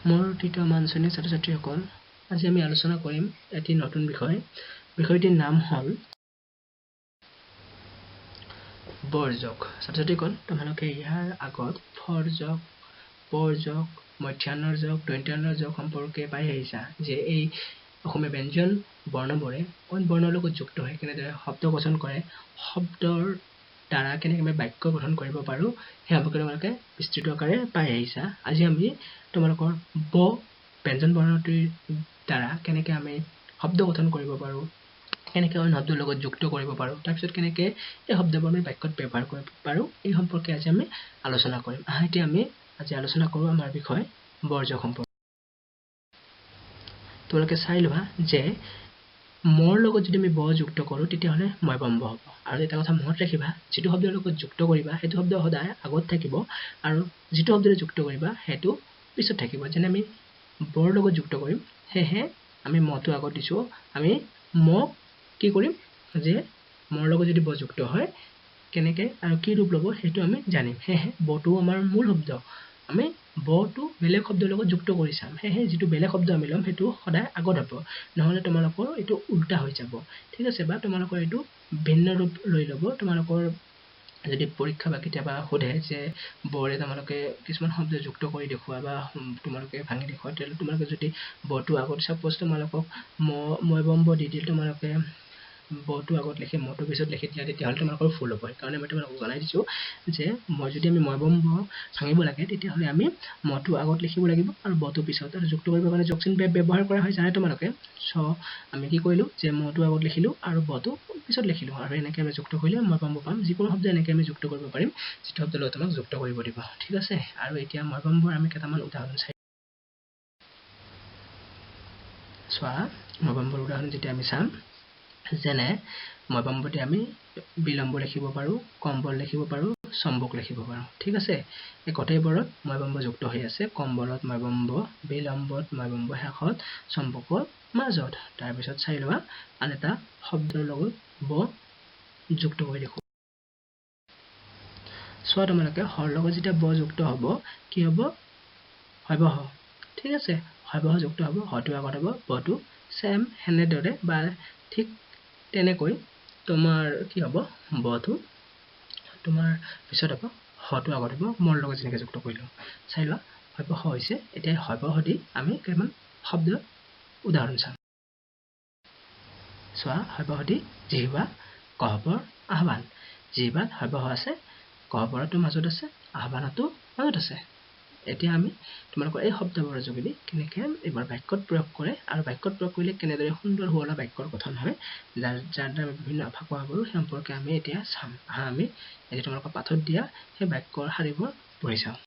মোৰ তৃতীয় মান শ্ৰেণীৰ ছাত্ৰ ছাত্ৰীসকল, আজি আমি আলোচনা কৰিম এটি নতুন বিষয়। বিষয়টিৰ নাম হ'ল বৰ্জক। ছাত্ৰ ছাত্ৰীসকল, তোমালোকে ইয়াৰ আগত ফৰজক, পৰজক, মধ্যাহ্নৰ জক, দন্ত্যাহ্নৰ জক সম্পৰ্কে পাই আহিছা যে এই অসমীয়া ব্যঞ্জন বৰ্ণবোৰে অইন বৰ্ণৰ লগত যুক্ত হৈ কেনেদৰে শব্দ গঠন কৰে, শব্দৰ দ্বাৰা কেনেকৈ আমি বাক্য গঠন কৰিব পাৰোঁ সেই সম্পৰ্কে তোমালোকে বিস্তৃত আকাৰে পাই আহিছা। আজি আমি তোমালোকৰ ব ব্যঞ্জন বৰ্ণটিৰ দ্বাৰা কেনেকৈ আমি শব্দ গঠন কৰিব পাৰোঁ, কেনেকৈ অইন শব্দৰ লগত যুক্ত কৰিব পাৰোঁ, তাৰপিছত কেনেকৈ এই শব্দবোৰ আমি বাক্যত ব্যৱহাৰ কৰিব পাৰোঁ এই সম্পৰ্কে আজি আমি আলোচনা কৰিম। এতিয়া আমি আজি আলোচনা কৰোঁ আমাৰ বিষয় বৰ্জক সম্পৰ্কে। তোমালোকে চাই লোৱা যে মোৰ লগত যদি আমি ব যুক্ত কৰোঁ তেতিয়াহ'লে ময়বম্ব হ'ব। আৰু এটা কথা মনত ৰাখিবা, যিটো শব্দৰ লগত যুক্ত কৰিবা সেইটো শব্দ সদায় আগত থাকিব আৰু যিটো শব্দৰে যুক্ত কৰিবা সেইটো পিছত থাকিব। যেনে আমি বৰ লগত যুক্ত কৰিম, সেয়েহে আমি মটো আগত দিছোঁ, আমি ম কি কৰিম যে মোৰ লগত যদি ব যুক্ত হয় কেনেকৈ আৰু কি ৰূপ ল'ব সেইটো আমি জানিম। সেয়েহে বটো আমাৰ মূল শব্দ, আমি বটো বেলেগ শব্দৰ লগত যুক্ত কৰি চাম। সেয়েহে যিটো বেলেগ শব্দ আমি ল'ম সেইটো সদায় আগত হ'ব, নহ'লে তোমালোকৰ এইটো উল্টা হৈ যাব। ঠিক আছে, বা তোমালোকৰ এইটো ভিন্ন ৰূপ লৈ ল'ব। তোমালোকৰ যদি পৰীক্ষা বা কেতিয়াবা সোধে যে বৰে তোমালোকে কিছুমান শব্দ যুক্ত কৰি দেখুওৱা বা তোমালোকে ভাঙি দেখুওৱা, তেতিয়াহ'লে তোমালোকে যদি বটো আগত চাপ'জ তোমালোকক ময়বম্ব দি দিল, তোমালোকে বটো আগত লিখি মটো পিছত লিখি দিয়া, তেতিয়াহ'লে তোমালোকৰ ভুল হ'ব। সেইকাৰণে মই তোমালোকক জনাই দিছোঁ যে যদি আমি ময়বম্ব ভাঙিব লাগে তেতিয়াহ'লে আমি মটো আগত লিখিব লাগিব আৰু বটো পিছত। আৰু যুক্ত কৰিবৰ কাৰণে যকচিন ব্যৱহাৰ কৰা হয় জানে তোমালোকে। আমি কি কৰিলোঁ যে মটো আগত লিখিলোঁ আৰু বটো পিছত লিখিলোঁ, আৰু এনেকৈ আমি যুক্ত কৰিলে ময়বম্ব পাম। যিকোনো শব্দ এনেকৈ আমি যুক্ত কৰিব পাৰিম যিটো শব্দ লগত আমাক যুক্ত কৰিব দিব। ঠিক আছে, আৰু এতিয়া ময়বম্বৰ আমি কেইটামান উদাহৰণ চাই চোৱা। ময়বম্বৰ উদাহৰণ যেতিয়া আমি চাম, যেনে ময়বম্বতে আমি বিলম্ব লিখিব পাৰোঁ, কম্বল লিখিব পাৰোঁ, চম্বুক লিখিব পাৰোঁ। ঠিক আছে, এই গোটেইবোৰত ময়বম্ব যুক্ত হৈ আছে। কম্বলত ময়বম্ব, বিলম্বত ময়বম্ব শেষত, চম্বুকত মাজত। তাৰপিছত চাই লোৱা আন এটা শব্দৰ লগত ব যুক্ত কৰি দেখোঁ। চোৱা তোমালোকে হৰ লগত যেতিয়া ব যুক্ত হ'ব কি হ'ব? হয়বহ। ঠিক আছে, হয়বহ যুক্ত হ'ব, হয়টো আগত হ'ব, বটো চেম সেনেদৰে বা ঠিক তেনেকৈ তোমাৰ কি হ'ব? বটো তোমাৰ পিছত হ'ব, হটো আগত হ'ব, মোৰ লগত যেনেকৈ যুক্ত কৰিলোঁ। চাই লোৱা হয়বহ হৈছে। এতিয়া হয়বহ দি আমি কেইটামান শব্দ উদাহৰণ চাম। চোৱা, হয়বহ দি জিহুৱা, গহ্বৰ, আহ্বান। জিহুৱাত হয়বহ আছে, গহ্বৰতো মাজত আছে, আহ্বানতো মাজত আছে। এতিয়া আমি তোমালোকৰ এই শব্দবোৰৰ যোগেদি কেনেকৈ এইবাৰ বাক্যত প্ৰয়োগ কৰে আৰু বাক্যত প্ৰয়োগ কৰিলে কেনেদৰে সুন্দৰ শুৱলা বাক্যৰ গঠন হয়, যাৰ দ্বাৰা বিভিন্ন আভাস পোৱা পাৰোঁ সেই সম্পৰ্কে আমি এতিয়া চাম। আমি এতিয়া তোমালোকৰ পাঠত দিয়া সেই বাক্যৰ শাৰীবোৰ পঢ়ি চাওঁ।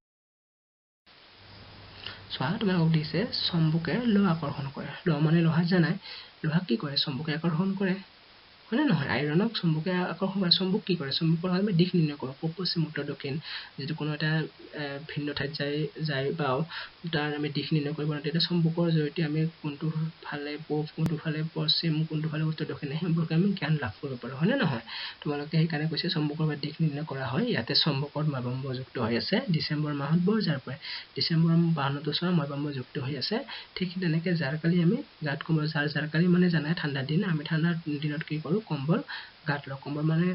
চোৱা, তোমালোকক দিছে চম্বুকে লোহ আকৰ্ষণ কৰে। লোহ মানে লোহা জানাই, লোহাক কি কৰে? চম্বুকে আকৰ্ষণ কৰে, হয়নে নহয়? আইৰণক চম্বুকে আকৰ্ষণ কৰে। চম্বুক কি কৰে? চম্বুকৰ আমি দিশ নিৰ্ণয় কৰোঁ, পূব, পশ্চিম, উত্তৰ, দক্ষিণ। যিটো কোনো এটা ভিন্ন ঠাইত যায় বা তাৰ আমি দিশ নিৰ্ণয় কৰিব নোৱাৰোঁ, তেতিয়া চম্বুকৰ জৰিয়তে আমি কোনটো ফালে পূব, কোনটো ফালে পশ্চিম, কোনটো ফালে উত্তৰ, দক্ষিণ সেই সম্পৰ্কে আমি জ্ঞান লাভ কৰিব পাৰোঁ, হয়নে নহয়? তোমালোকে সেইকাৰণে কৈছে চম্বুকৰ পৰা দিশ নিৰ্ণয় কৰা হয়। ইয়াতে চম্বুকত ময়বম্ব যুক্ত হৈ আছে। ডিচেম্বৰ মাহত বৰজাৰ পৰে, ডিচেম্বৰ মাহতো চোৱা ময়বম্ব যুক্ত হৈ আছে। ঠিক তেনেকৈ জাৰকালি আমি গাত কম্বল, জাৰকালি মানে জানাই ঠাণ্ডাৰ দিন, আমি ঠাণ্ডাৰ দিনত কি কৰোঁ? কম্বল গাত লওঁ। কম্বল মানে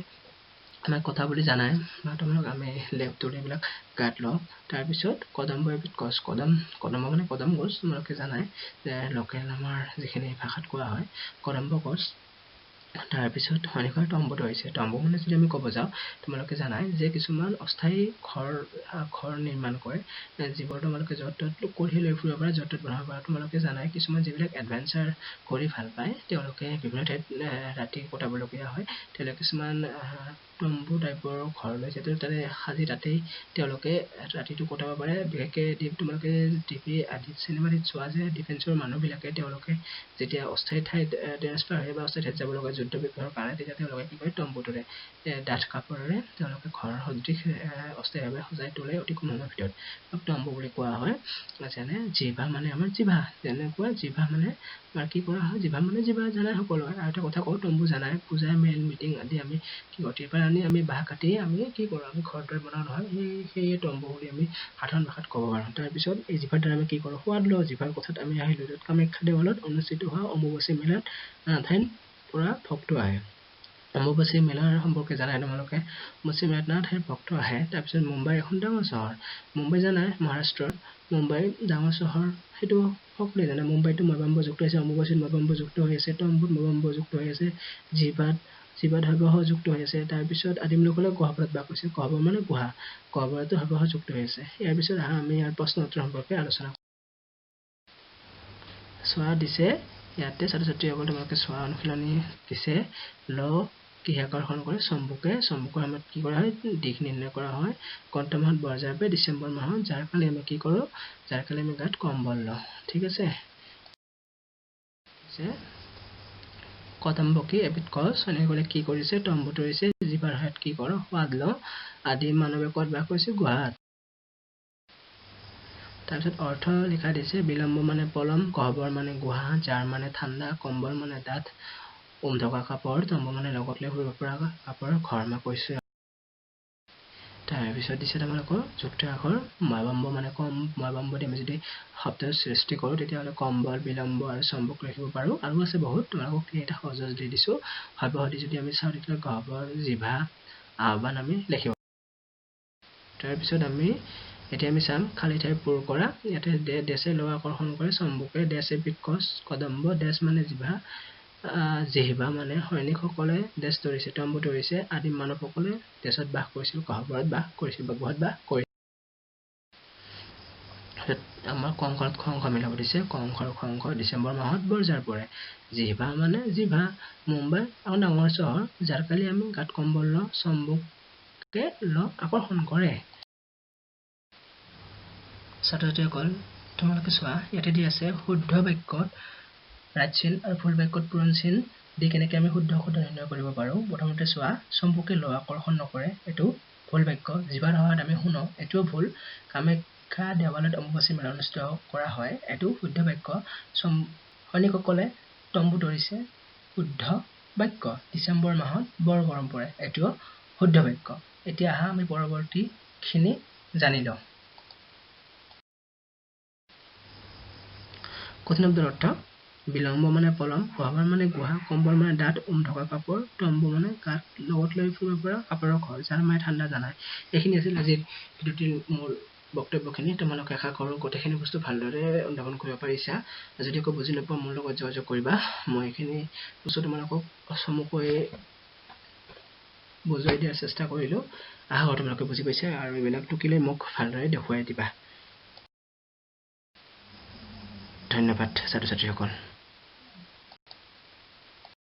আমাৰ কথা বুলি জানাই, তোমালোক আমি লেপটোৰ এইবিলাক গাত লওঁ। তাৰপিছত কদম্ব এবিধ গছ, কদম্ব মানে কদম গছ, তোমালোকে জানাই যে লোকেল আমাৰ যিখিনি ভাষাত কোৱা হয় কদম্ব গছ। তাৰপিছত শনিশৰ তম্বুটো হৈছে। তম্বু মানে যদি আমি ক'ব যাওঁ, তোমালোকে জানাই যে কিছুমান অস্থায়ী ঘৰ নিৰ্মাণ কৰে, যিবোৰ তোমালোকে য'ত ত'ত কঢ়িয়াই লৈ ফুৰিব পাৰা, য'ত ত'ত বনাব পাৰা। তোমালোকে জানাই কিছুমান যিবিলাক এডভেঞ্চাৰ কৰি ভাল পায় তেওঁলোকে বিভিন্ন ঠাইত ৰাতি কটাবলগীয়া হয়, তেওঁলোকে কিছুমান তম্বু টাইপৰ ঘৰ লৈছে, তাতে সাজি তাতেই তেওঁলোকে ৰাতিটো কটাব পাৰে। বিশেষকৈ তোমালোকে টিভি আদি চিনেমা আদিত চোৱা যে ডিফেন্সৰ মানুহবিলাকে তেওঁলোকে যেতিয়া অস্থায়ী ঠাইত ট্ৰেন্সফাৰ হয় বা অস্থায়ী ঠাইত যাব লগা যুদ্ধ বিগ্ৰহৰ কাৰণে, তেতিয়া তেওঁলোকে কি কৰে? তম্বুটোৰে ডাঠ কাপোৰেৰে তেওঁলোকে ঘৰ সদৃশ অস্থায়ীভাৱে সজাই তোলে অতি কম সময়ৰ ভিতৰত। তম্বু বুলি কোৱা হয়। যেনে জিভা মানে আমাৰ জিভা, যেনেকুৱা জিভা মানে আমাৰ কি কৰা হয়? জিভা মানে জিভা জানাই সকলোৱে। আৰু এটা কথা কওঁ, তম্বু জানাই পূজা, মেল মিটিং আদি আমি কি অতিৰ পৰা আনি আমি বাঁহ কাটি আমি কি কৰোঁ আমি ঘৰ দুৱাৰ বনাওঁ নহয় সেই তম্বু বুলি আমি সাধাৰণ ভাষাত ক'ব পাৰোঁ তাৰপিছত এই জিভাৰ দ্বাৰা আমি কি কৰোঁ সোৱাদ লওঁ জিভাৰ কথাত আমি আহিলোঁ য'ত কামাখ্যা দেৱালয়ত অনুষ্ঠিত হোৱা অম্বুবাচী মেলাত ঠাইৰ পৰা ভক্ত আহে অম্বুবাচী মেলাৰ সম্পৰ্কে জানাই তোমালোকে অম্বুবাচী মেলাত নানা ঠাইৰ ভক্ত আহে তাৰপিছত মুম্বাই এখন ডাঙৰ চহৰ মুম্বাই জানাই মহাৰাষ্ট্ৰৰ মুম্বাই ডাঙৰ চহৰ সেইটো সকলোৱে জানে মুম্বাইতো মৈবাম্বযুক্ত হৈছে অম্বুবাচীত মৈবাম্বযুক্ত হৈ আছে তম্বুত মৈবাম্বযুক্ত হৈ আছে জিভাত সৰ্বসযুক্ত হৈ আছে তাৰপিছত আদিম লোকসকলে গহ্বৰত বাস কৰিছে গহ্বৰ মানে গুহা গহ্বৰতো সৰ্বসযুক্ত হৈ আছে ইয়াৰ পিছত আমি ইয়াৰ প্ৰশ্ন উত্তৰ সম্পৰ্কে আলোচনা চোৱা দিছে ইয়াতে ছাত্ৰ ছাত্ৰীসকল তোমালোকে চোৱা অনুশীলনী দিছে ল কিহে আকৰ্ষণ কৰে চম্বুকৰ সময়ত কি কৰা হয় দিশ নিৰ্ণয় কৰা হয় কোনটো মাহত বৰজাৰ পায় ডিচেম্বৰ মাহত যাৰ কাৰণে আমি কি কৰোঁ যাৰ কাৰণে আমি গাত কম্বল লওঁ ঠিক আছে কদম্বকী এবিধ গছ এনেকৈ কি কৰিছে তম্বু তৰিছে জিভাৰ সহায়ত কি কৰোঁ সোৱাদ লওঁ আদিম মানৱে ক'ত বাস কৰিছে গুহাত তাৰপিছত অৰ্থ লিখা দিছে বিলম্ব মানে পলম গহ্বৰ মানে গুহা জাৰ মানে ঠাণ্ডা কম্বল মানে ডাঠ ঢকা কাপোৰ তম্বু মানে লগত লৈ ফুৰিব পৰা কাপোৰৰ ঘৰ মই কৈছোঁ তাৰপিছত দিছে তোমালোকৰ যুক্ত আখৰ মৈবাম্ব মানে কম মৈবাম্ব দি আমি যদি শব্দৰ সৃষ্টি কৰোঁ তেতিয়াহ'লে কম্বল বিলম্ব আৰু চম্বুক লিখিব পাৰোঁ আৰু আছে বহুত তোমালোকক তিনিটা সহজ দি দিছোঁ সৰ্বসদি যদি আমি চাওঁ তেতিয়াহ'লে গহ্বৰ জিভা আহ্বান আমি লিখিব তাৰপিছত এতিয়া আমি চাম খালী ঠাই পূৰ কৰা ইয়াতে দেশে লোৱা আকৰ্ষণ কৰে চম্বুকে দেশ এবিধ গছ কদম্ব দেশ মানে জিভা মানে সৈনিকসকলে দেশ তৰিছে তম্বু তৰিছে আদিম মানৱসকলে দেশত বাস কৰিছিল গহ্বৰত বাস কৰিছিল বা গুহাত বাস কৰিছিল আমাৰ কংসত খংস মিলাব দিছে কংসৰ খংস ডিচেম্বৰ মাহত বৰজাৰ পৰে জিভা মানে জিভা মুম্বাই এখন ডাঙৰ চহৰ যাৰ কালি আমি গাত কম্বল লওঁ চম্বুকে আকৰ্ষণ কৰে ছাত্ৰ ছাত্ৰীসকল তোমালোকে চোৱা ইয়াতে দি আছে শুদ্ধ বাক্যত ৰাইট চিন আৰু ভুল বাক্যত পূৰণ চিন দি কেনেকৈ আমি শুদ্ধ নিৰ্ণয় কৰিব পাৰোঁ প্ৰথমতে চোৱা চম্বুকে আকৰ্ষণ নকৰে এইটো ভুল বাক্য জিভাৰ সহায়ত আমি শুনো এইটোও ভুল কামাখ্যা দেৱালয়ত অম্বুবাচী মেলা অনুষ্ঠিত কৰা হয় এইটো শুদ্ধ বাক্য সৈনিকসকলে তম্বু তৰিছে শুদ্ধ বাক্য ডিচেম্বৰ মাহত বৰ গৰম পৰে এইটোও শুদ্ধ বাক্য এতিয়া আহা আমি পৰৱৰ্তীখিনি জানি লওঁ কঠিন শব্দৰ অৰ্থ বিলম্ব মানে পলম গহ্বৰ মানে গুহা কম্বল মানে ডাঠ ঢকা কাপোৰ তম্বু মানে গাত লগত লৈ ফুৰিব পৰা কাপোৰৰ ঘৰ যাৰ মানে ঠাণ্ডা জানাই এইখিনি আছিল আজিৰ ভিডিঅ'টিৰ মোৰ বক্তব্যখিনি তোমালোকে আশা কৰোঁ গোটেইখিনি বস্তু ভালদৰে অনুধাৱন কৰিব পাৰিছা যদি একো বুজি নোপোৱা মোৰ লগত যোগাযোগ কৰিবা মই এইখিনি বস্তু তোমালোকক চমুকৈ বুজাই দিয়াৰ চেষ্টা কৰিলোঁ আশা কৰোঁ তোমালোকে বুজি পাইছা আৰু এইবিলাক টুকিলে মোক ভালদৰে দেখুৱাই দিবা ধন্যবাদ ছাত্ৰ ছাত্ৰীসকল